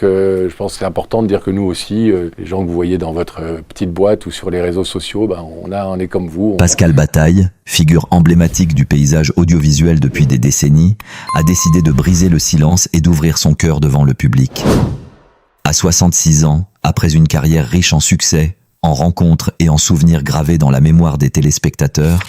Je pense que c'est important de dire que nous aussi, les gens que vous voyez dans votre petite boîte ou sur les réseaux sociaux, on est comme vous. Pascal Bataille, figure emblématique du paysage audiovisuel depuis des décennies, a décidé de briser le silence et d'ouvrir son cœur devant le public. À 66 ans, après une carrière riche en succès, en rencontres et en souvenirs gravés dans la mémoire des téléspectateurs,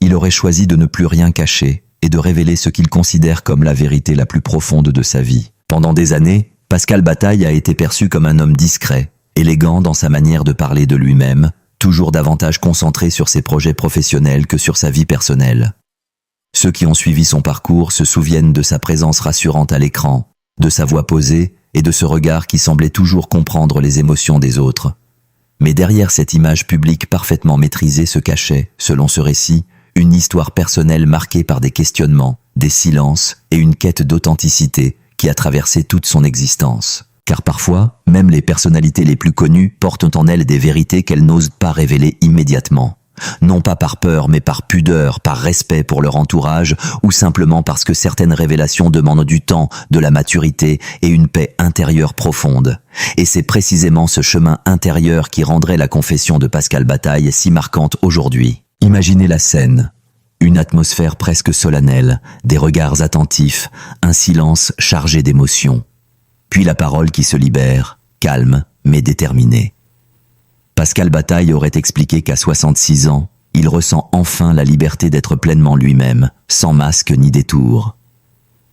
il aurait choisi de ne plus rien cacher et de révéler ce qu'il considère comme la vérité la plus profonde de sa vie. Pendant des années, Pascal Bataille a été perçu comme un homme discret, élégant dans sa manière de parler de lui-même, toujours davantage concentré sur ses projets professionnels que sur sa vie personnelle. Ceux qui ont suivi son parcours se souviennent de sa présence rassurante à l'écran, de sa voix posée et de ce regard qui semblait toujours comprendre les émotions des autres. Mais derrière cette image publique parfaitement maîtrisée se cachait, selon ce récit, une histoire personnelle marquée par des questionnements, des silences et une quête d'authenticité qui a traversé toute son existence. Car parfois, même les personnalités les plus connues portent en elles des vérités qu'elles n'osent pas révéler immédiatement. Non pas par peur, mais par pudeur, par respect pour leur entourage, ou simplement parce que certaines révélations demandent du temps, de la maturité et une paix intérieure profonde. Et c'est précisément ce chemin intérieur qui rendrait la confession de Pascal Bataille si marquante aujourd'hui. Imaginez la scène. Une atmosphère presque solennelle, des regards attentifs, un silence chargé d'émotions. Puis la parole qui se libère, calme mais déterminée. Pascal Bataille aurait expliqué qu'à 66 ans, il ressent enfin la liberté d'être pleinement lui-même, sans masque ni détour.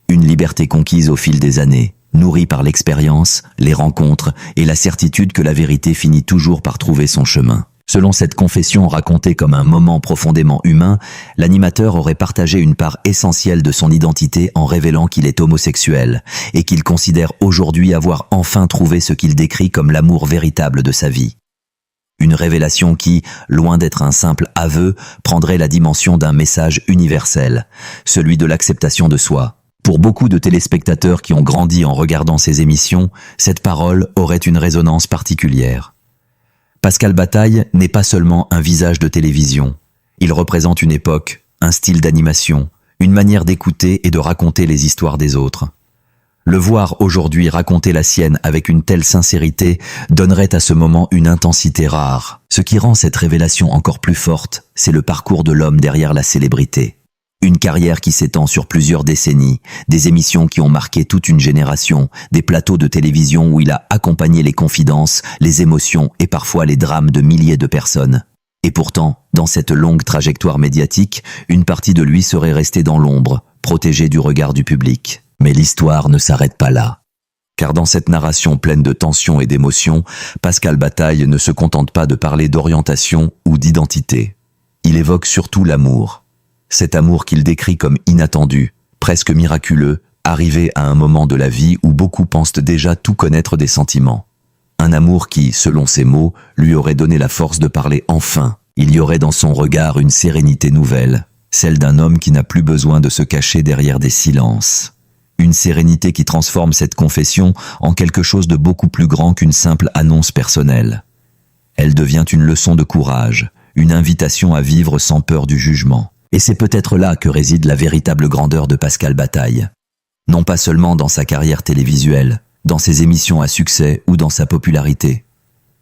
Une liberté conquise au fil des années, nourrie par l'expérience, les rencontres et la certitude que la vérité finit toujours par trouver son chemin. Selon cette confession racontée comme un moment profondément humain, l'animateur aurait partagé une part essentielle de son identité en révélant qu'il est homosexuel et qu'il considère aujourd'hui avoir enfin trouvé ce qu'il décrit comme l'amour véritable de sa vie. Une révélation qui, loin d'être un simple aveu, prendrait la dimension d'un message universel, celui de l'acceptation de soi. Pour beaucoup de téléspectateurs qui ont grandi en regardant ces émissions, cette parole aurait une résonance particulière. Pascal Bataille n'est pas seulement un visage de télévision. Il représente une époque, un style d'animation, une manière d'écouter et de raconter les histoires des autres. Le voir aujourd'hui raconter la sienne avec une telle sincérité donnerait à ce moment une intensité rare. Ce qui rend cette révélation encore plus forte, c'est le parcours de l'homme derrière la célébrité. Une carrière qui s'étend sur plusieurs décennies, des émissions qui ont marqué toute une génération, des plateaux de télévision où il a accompagné les confidences, les émotions et parfois les drames de milliers de personnes. Et pourtant, dans cette longue trajectoire médiatique, une partie de lui serait restée dans l'ombre, protégée du regard du public. Mais l'histoire ne s'arrête pas là. Car dans cette narration pleine de tensions et d'émotions, Pascal Bataille ne se contente pas de parler d'orientation ou d'identité. Il évoque surtout l'amour. Cet amour qu'il décrit comme inattendu, presque miraculeux, arrivé à un moment de la vie où beaucoup pensent déjà tout connaître des sentiments. Un amour qui, selon ses mots, lui aurait donné la force de parler enfin. Il y aurait dans son regard une sérénité nouvelle, celle d'un homme qui n'a plus besoin de se cacher derrière des silences. Une sérénité qui transforme cette confession en quelque chose de beaucoup plus grand qu'une simple annonce personnelle. Elle devient une leçon de courage, une invitation à vivre sans peur du jugement. Et c'est peut-être là que réside la véritable grandeur de Pascal Bataille. Non pas seulement dans sa carrière télévisuelle, dans ses émissions à succès ou dans sa popularité,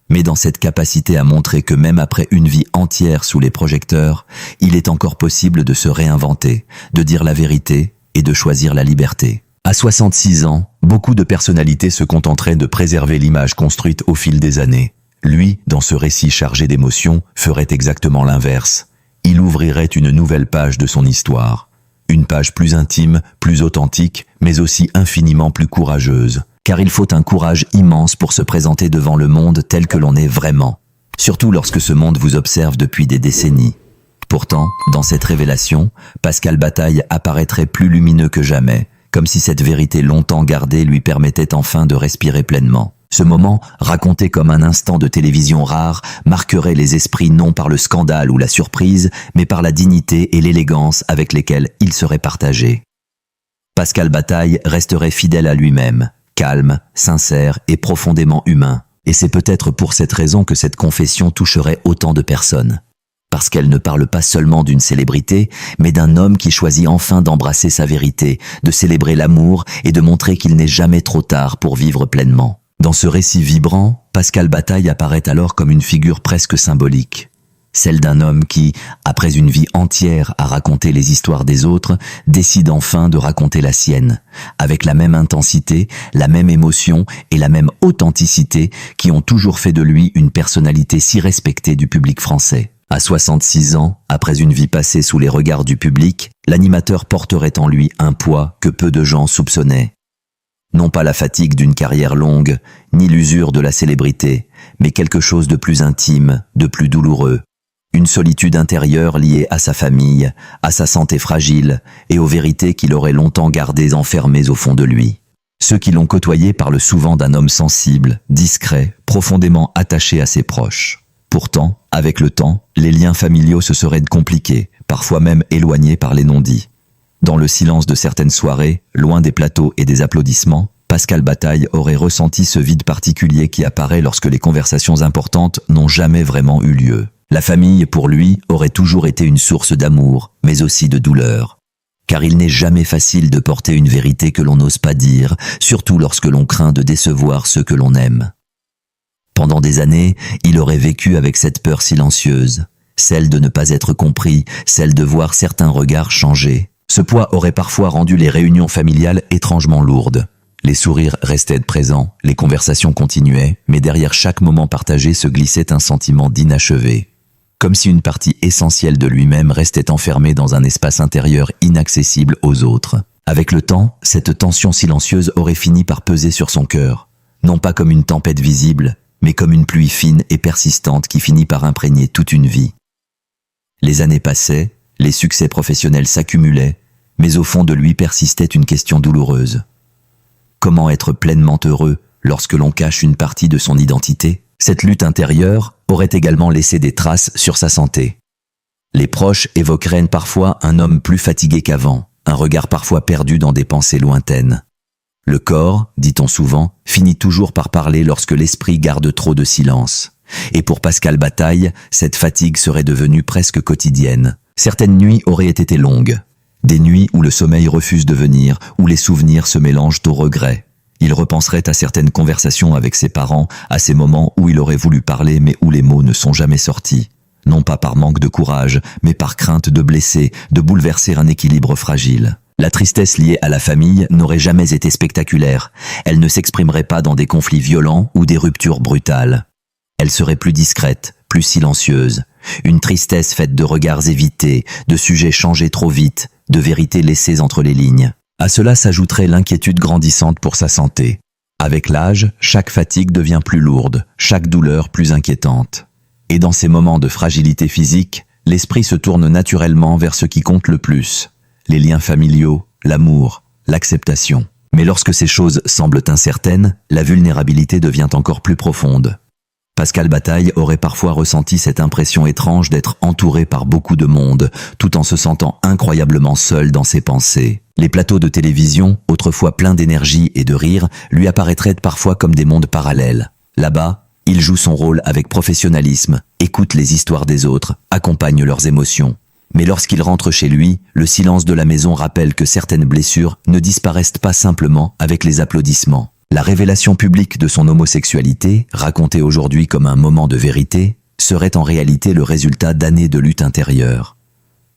mais dans cette capacité à montrer que même après une vie entière sous les projecteurs, il est encore possible de se réinventer, de dire la vérité et de choisir la liberté. À 66 ans, beaucoup de personnalités se contenteraient de préserver l'image construite au fil des années. Lui, dans ce récit chargé d'émotions, ferait exactement l'inverse. Il ouvrirait une nouvelle page de son histoire. Une page plus intime, plus authentique, mais aussi infiniment plus courageuse. Car il faut un courage immense pour se présenter devant le monde tel que l'on est vraiment. Surtout lorsque ce monde vous observe depuis des décennies. Pourtant, dans cette révélation, Pascal Bataille apparaîtrait plus lumineux que jamais, comme si cette vérité longtemps gardée lui permettait enfin de respirer pleinement. Ce moment, raconté comme un instant de télévision rare, marquerait les esprits non par le scandale ou la surprise, mais par la dignité et l'élégance avec lesquelles il serait partagé. Pascal Bataille resterait fidèle à lui-même, calme, sincère et profondément humain. Et c'est peut-être pour cette raison que cette confession toucherait autant de personnes. Parce qu'elle ne parle pas seulement d'une célébrité, mais d'un homme qui choisit enfin d'embrasser sa vérité, de célébrer l'amour et de montrer qu'il n'est jamais trop tard pour vivre pleinement. Dans ce récit vibrant, Pascal Bataille apparaît alors comme une figure presque symbolique. Celle d'un homme qui, après une vie entière à raconter les histoires des autres, décide enfin de raconter la sienne, avec la même intensité, la même émotion et la même authenticité qui ont toujours fait de lui une personnalité si respectée du public français. À 66 ans, après une vie passée sous les regards du public, l'animateur porterait en lui un poids que peu de gens soupçonnaient. Non pas la fatigue d'une carrière longue, ni l'usure de la célébrité, mais quelque chose de plus intime, de plus douloureux. Une solitude intérieure liée à sa famille, à sa santé fragile et aux vérités qu'il aurait longtemps gardées enfermées au fond de lui. Ceux qui l'ont côtoyé parlent souvent d'un homme sensible, discret, profondément attaché à ses proches. Pourtant, avec le temps, les liens familiaux se seraient compliqués, parfois même éloignés par les non-dits. Dans le silence de certaines soirées, loin des plateaux et des applaudissements, Pascal Bataille aurait ressenti ce vide particulier qui apparaît lorsque les conversations importantes n'ont jamais vraiment eu lieu. La famille, pour lui, aurait toujours été une source d'amour, mais aussi de douleur. Car il n'est jamais facile de porter une vérité que l'on n'ose pas dire, surtout lorsque l'on craint de décevoir ceux que l'on aime. Pendant des années, il aurait vécu avec cette peur silencieuse, celle de ne pas être compris, celle de voir certains regards changer. Ce poids aurait parfois rendu les réunions familiales étrangement lourdes. Les sourires restaient présents, les conversations continuaient, mais derrière chaque moment partagé se glissait un sentiment d'inachevé. Comme si une partie essentielle de lui-même restait enfermée dans un espace intérieur inaccessible aux autres. Avec le temps, cette tension silencieuse aurait fini par peser sur son cœur, non pas comme une tempête visible, mais comme une pluie fine et persistante qui finit par imprégner toute une vie. Les années passaient, les succès professionnels s'accumulaient, mais au fond de lui persistait une question douloureuse. Comment être pleinement heureux lorsque l'on cache une partie de son identité? Cette lutte intérieure aurait également laissé des traces sur sa santé. Les proches évoqueraient parfois un homme plus fatigué qu'avant, un regard parfois perdu dans des pensées lointaines. Le corps, dit-on souvent, finit toujours par parler lorsque l'esprit garde trop de silence. Et pour Pascal Bataille, cette fatigue serait devenue presque quotidienne. Certaines nuits auraient été longues. Des nuits où le sommeil refuse de venir, où les souvenirs se mélangent aux regrets. Il repenserait à certaines conversations avec ses parents, à ces moments où il aurait voulu parler mais où les mots ne sont jamais sortis. Non pas par manque de courage, mais par crainte de blesser, de bouleverser un équilibre fragile. La tristesse liée à la famille n'aurait jamais été spectaculaire. Elle ne s'exprimerait pas dans des conflits violents ou des ruptures brutales. Elle serait plus discrète, plus silencieuse. Une tristesse faite de regards évités, de sujets changés trop vite, de vérités laissées entre les lignes. À cela s'ajouterait l'inquiétude grandissante pour sa santé. Avec l'âge, chaque fatigue devient plus lourde, chaque douleur plus inquiétante. Et dans ces moments de fragilité physique, l'esprit se tourne naturellement vers ce qui compte le plus. Les liens familiaux, l'amour, l'acceptation. Mais lorsque ces choses semblent incertaines, la vulnérabilité devient encore plus profonde. Pascal Bataille aurait parfois ressenti cette impression étrange d'être entouré par beaucoup de monde, tout en se sentant incroyablement seul dans ses pensées. Les plateaux de télévision, autrefois pleins d'énergie et de rire, lui apparaîtraient parfois comme des mondes parallèles. Là-bas, il joue son rôle avec professionnalisme, écoute les histoires des autres, accompagne leurs émotions. Mais lorsqu'il rentre chez lui, le silence de la maison rappelle que certaines blessures ne disparaissent pas simplement avec les applaudissements. La révélation publique de son homosexualité, racontée aujourd'hui comme un moment de vérité, serait en réalité le résultat d'années de lutte intérieure.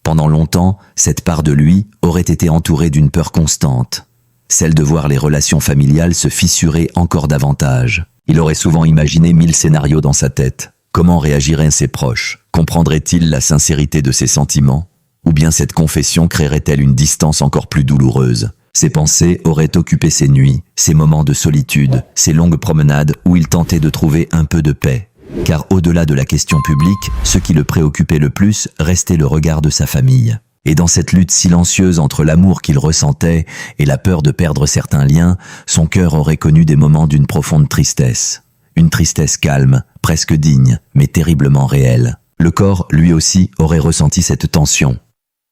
Pendant longtemps, cette part de lui aurait été entourée d'une peur constante, celle de voir les relations familiales se fissurer encore davantage. Il aurait souvent imaginé 1000 scénarios dans sa tête. Comment réagiraient ses proches? Comprendraient-ils la sincérité de ses sentiments? Ou bien cette confession créerait-elle une distance encore plus douloureuse? Ses pensées auraient occupé ses nuits, ses moments de solitude, ses longues promenades où il tentait de trouver un peu de paix. Car au-delà de la question publique, ce qui le préoccupait le plus restait le regard de sa famille. Et dans cette lutte silencieuse entre l'amour qu'il ressentait et la peur de perdre certains liens, son cœur aurait connu des moments d'une profonde tristesse. Une tristesse calme, presque digne, mais terriblement réelle. Le corps, lui aussi, aurait ressenti cette tension.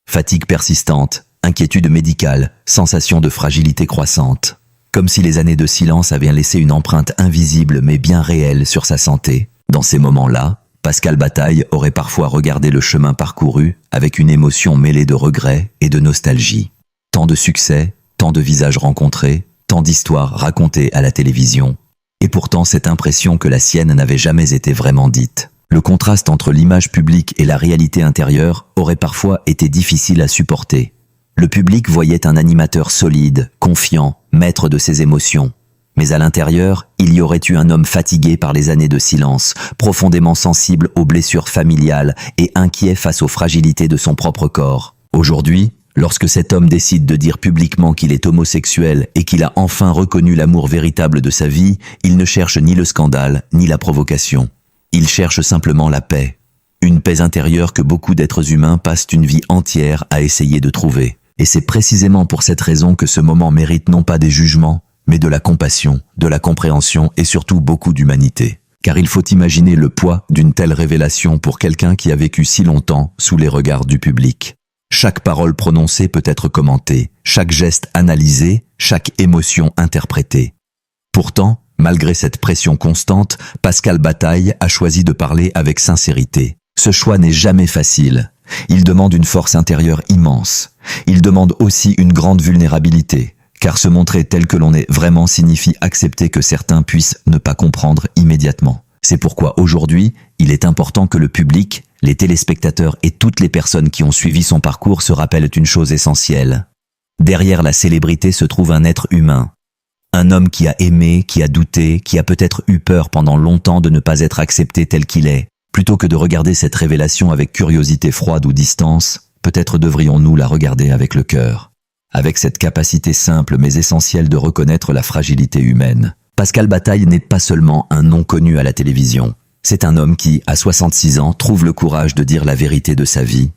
Fatigue persistante, inquiétude médicale, sensation de fragilité croissante. Comme si les années de silence avaient laissé une empreinte invisible mais bien réelle sur sa santé. Dans ces moments-là, Pascal Bataille aurait parfois regardé le chemin parcouru avec une émotion mêlée de regret et de nostalgie. Tant de succès, tant de visages rencontrés, tant d'histoires racontées à la télévision. Et pourtant cette impression que la sienne n'avait jamais été vraiment dite. Le contraste entre l'image publique et la réalité intérieure aurait parfois été difficile à supporter. Le public voyait un animateur solide, confiant, maître de ses émotions. Mais à l'intérieur, il y aurait eu un homme fatigué par les années de silence, profondément sensible aux blessures familiales et inquiet face aux fragilités de son propre corps. Aujourd'hui, lorsque cet homme décide de dire publiquement qu'il est homosexuel et qu'il a enfin reconnu l'amour véritable de sa vie, il ne cherche ni le scandale, ni la provocation. Il cherche simplement la paix. Une paix intérieure que beaucoup d'êtres humains passent une vie entière à essayer de trouver. Et c'est précisément pour cette raison que ce moment mérite non pas des jugements, mais de la compassion, de la compréhension et surtout beaucoup d'humanité. Car il faut imaginer le poids d'une telle révélation pour quelqu'un qui a vécu si longtemps sous les regards du public. Chaque parole prononcée peut être commentée, chaque geste analysé, chaque émotion interprétée. Pourtant, malgré cette pression constante, Pascal Bataille a choisi de parler avec sincérité. Ce choix n'est jamais facile. Il demande une force intérieure immense. Il demande aussi une grande vulnérabilité. Car se montrer tel que l'on est vraiment signifie accepter que certains puissent ne pas comprendre immédiatement. C'est pourquoi aujourd'hui, il est important que le public, les téléspectateurs et toutes les personnes qui ont suivi son parcours se rappellent une chose essentielle. Derrière la célébrité se trouve un être humain. Un homme qui a aimé, qui a douté, qui a peut-être eu peur pendant longtemps de ne pas être accepté tel qu'il est. Plutôt que de regarder cette révélation avec curiosité froide ou distance, peut-être devrions-nous la regarder avec le cœur. Avec cette capacité simple mais essentielle de reconnaître la fragilité humaine. Pascal Bataille n'est pas seulement un nom connu à la télévision. C'est un homme qui, à 66 ans, trouve le courage de dire la vérité de sa vie.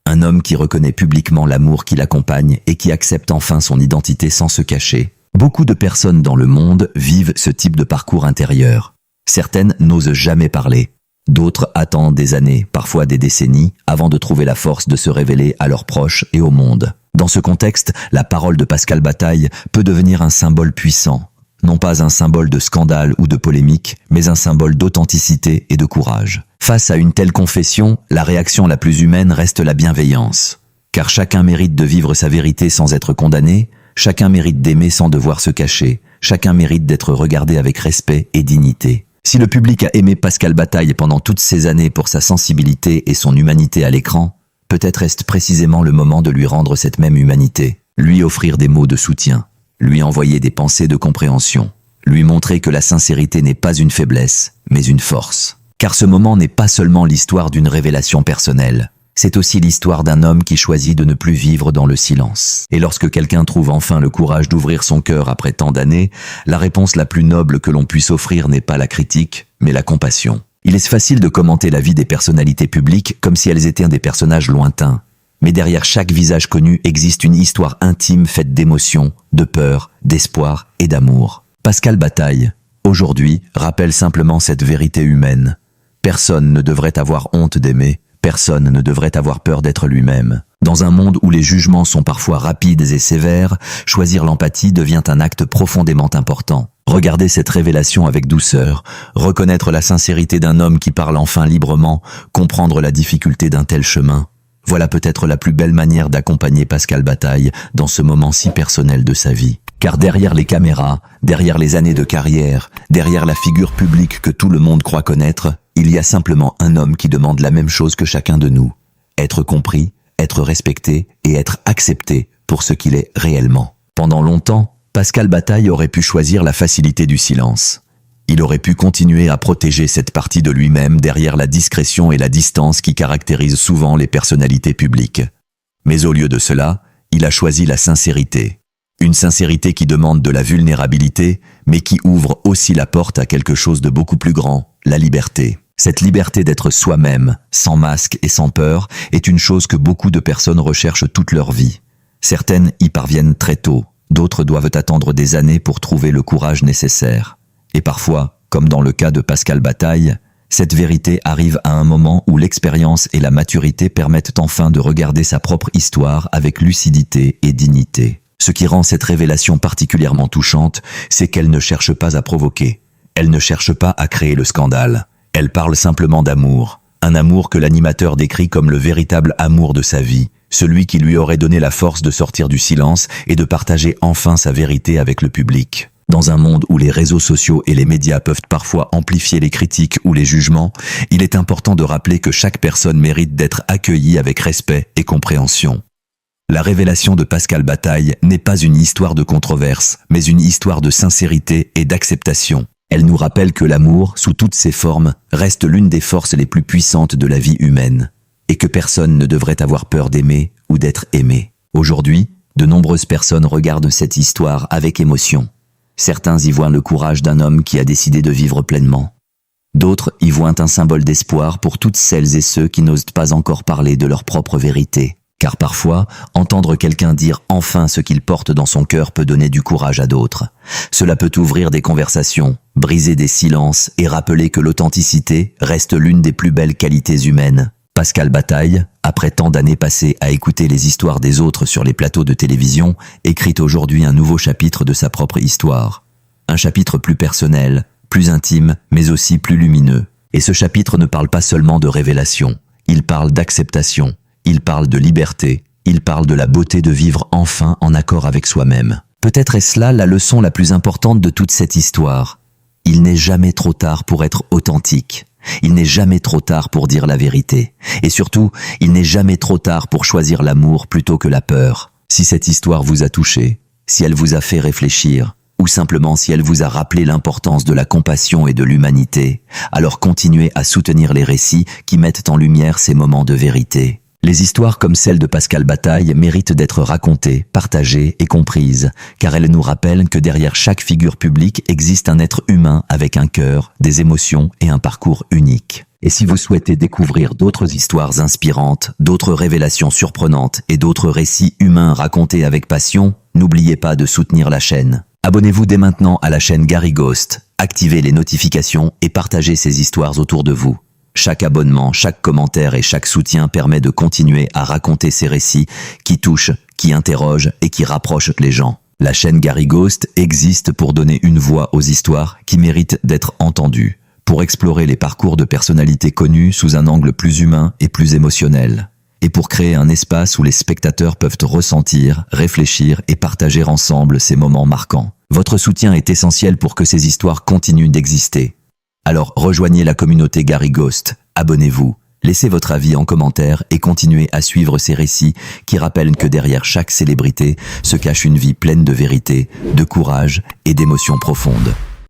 Un homme qui reconnaît publiquement l'amour qui l'accompagne et qui accepte enfin son identité sans se cacher. Beaucoup de personnes dans le monde vivent ce type de parcours intérieur. Certaines n'osent jamais parler. D'autres attendent des années, parfois des décennies, avant de trouver la force de se révéler à leurs proches et au monde. Dans ce contexte, la parole de Pascal Bataille peut devenir un symbole puissant. Non pas un symbole de scandale ou de polémique, mais un symbole d'authenticité et de courage. Face à une telle confession, la réaction la plus humaine reste la bienveillance. Car chacun mérite de vivre sa vérité sans être condamné, chacun mérite d'aimer sans devoir se cacher, chacun mérite d'être regardé avec respect et dignité. Si le public a aimé Pascal Bataille pendant toutes ces années pour sa sensibilité et son humanité à l'écran, peut-être est-ce précisément le moment de lui rendre cette même humanité, lui offrir des mots de soutien, lui envoyer des pensées de compréhension, lui montrer que la sincérité n'est pas une faiblesse, mais une force. Car ce moment n'est pas seulement l'histoire d'une révélation personnelle, c'est aussi l'histoire d'un homme qui choisit de ne plus vivre dans le silence. Et lorsque quelqu'un trouve enfin le courage d'ouvrir son cœur après tant d'années, la réponse la plus noble que l'on puisse offrir n'est pas la critique, mais la compassion. Il est facile de commenter la vie des personnalités publiques comme si elles étaient des personnages lointains. Mais derrière chaque visage connu existe une histoire intime faite d'émotions, de peur, d'espoir et d'amour. Pascal Bataille, aujourd'hui, rappelle simplement cette vérité humaine. Personne ne devrait avoir honte d'aimer. Personne ne devrait avoir peur d'être lui-même. Dans un monde où les jugements sont parfois rapides et sévères, choisir l'empathie devient un acte profondément important. Regarder cette révélation avec douceur, reconnaître la sincérité d'un homme qui parle enfin librement, comprendre la difficulté d'un tel chemin. Voilà peut-être la plus belle manière d'accompagner Pascal Bataille dans ce moment si personnel de sa vie. Car derrière les caméras, derrière les années de carrière, derrière la figure publique que tout le monde croit connaître, il y a simplement un homme qui demande la même chose que chacun de nous. Être compris, être respecté et être accepté pour ce qu'il est réellement. Pendant longtemps, Pascal Bataille aurait pu choisir la facilité du silence. Il aurait pu continuer à protéger cette partie de lui-même derrière la discrétion et la distance qui caractérisent souvent les personnalités publiques. Mais au lieu de cela, il a choisi la sincérité. Une sincérité qui demande de la vulnérabilité, mais qui ouvre aussi la porte à quelque chose de beaucoup plus grand, la liberté. Cette liberté d'être soi-même, sans masque et sans peur, est une chose que beaucoup de personnes recherchent toute leur vie. Certaines y parviennent très tôt, d'autres doivent attendre des années pour trouver le courage nécessaire. Et parfois, comme dans le cas de Pascal Bataille, cette vérité arrive à un moment où l'expérience et la maturité permettent enfin de regarder sa propre histoire avec lucidité et dignité. Ce qui rend cette révélation particulièrement touchante, c'est qu'elle ne cherche pas à provoquer. Elle ne cherche pas à créer le scandale. Elle parle simplement d'amour. Un amour que l'animateur décrit comme le véritable amour de sa vie, celui qui lui aurait donné la force de sortir du silence et de partager enfin sa vérité avec le public. Dans un monde où les réseaux sociaux et les médias peuvent parfois amplifier les critiques ou les jugements, il est important de rappeler que chaque personne mérite d'être accueillie avec respect et compréhension. La révélation de Pascal Bataille n'est pas une histoire de controverse, mais une histoire de sincérité et d'acceptation. Elle nous rappelle que l'amour, sous toutes ses formes, reste l'une des forces les plus puissantes de la vie humaine, et que personne ne devrait avoir peur d'aimer ou d'être aimé. Aujourd'hui, de nombreuses personnes regardent cette histoire avec émotion. Certains y voient le courage d'un homme qui a décidé de vivre pleinement. D'autres y voient un symbole d'espoir pour toutes celles et ceux qui n'osent pas encore parler de leur propre vérité. Car parfois, entendre quelqu'un dire enfin ce qu'il porte dans son cœur peut donner du courage à d'autres. Cela peut ouvrir des conversations, briser des silences et rappeler que l'authenticité reste l'une des plus belles qualités humaines. Pascal Bataille, après tant d'années passées à écouter les histoires des autres sur les plateaux de télévision, écrit aujourd'hui un nouveau chapitre de sa propre histoire. Un chapitre plus personnel, plus intime, mais aussi plus lumineux. Et ce chapitre ne parle pas seulement de révélation, il parle d'acceptation. Il parle de liberté, il parle de la beauté de vivre enfin en accord avec soi-même. Peut-être est-ce là la leçon la plus importante de toute cette histoire. Il n'est jamais trop tard pour être authentique. Il n'est jamais trop tard pour dire la vérité. Et surtout, il n'est jamais trop tard pour choisir l'amour plutôt que la peur. Si cette histoire vous a touché, si elle vous a fait réfléchir, ou simplement si elle vous a rappelé l'importance de la compassion et de l'humanité, alors continuez à soutenir les récits qui mettent en lumière ces moments de vérité. Les histoires comme celle de Pascal Bataille méritent d'être racontées, partagées et comprises, car elles nous rappellent que derrière chaque figure publique existe un être humain avec un cœur, des émotions et un parcours unique. Et si vous souhaitez découvrir d'autres histoires inspirantes, d'autres révélations surprenantes et d'autres récits humains racontés avec passion, n'oubliez pas de soutenir la chaîne. Abonnez-vous dès maintenant à la chaîne Gary Ghost, activez les notifications et partagez ces histoires autour de vous. Chaque abonnement, chaque commentaire et chaque soutien permet de continuer à raconter ces récits qui touchent, qui interrogent et qui rapprochent les gens. La chaîne Gary Ghost existe pour donner une voix aux histoires qui méritent d'être entendues, pour explorer les parcours de personnalités connues sous un angle plus humain et plus émotionnel, et pour créer un espace où les spectateurs peuvent ressentir, réfléchir et partager ensemble ces moments marquants. Votre soutien est essentiel pour que ces histoires continuent d'exister. Alors rejoignez la communauté Gary Ghost, abonnez-vous, laissez votre avis en commentaire et continuez à suivre ces récits qui rappellent que derrière chaque célébrité se cache une vie pleine de vérité, de courage et d'émotions profondes.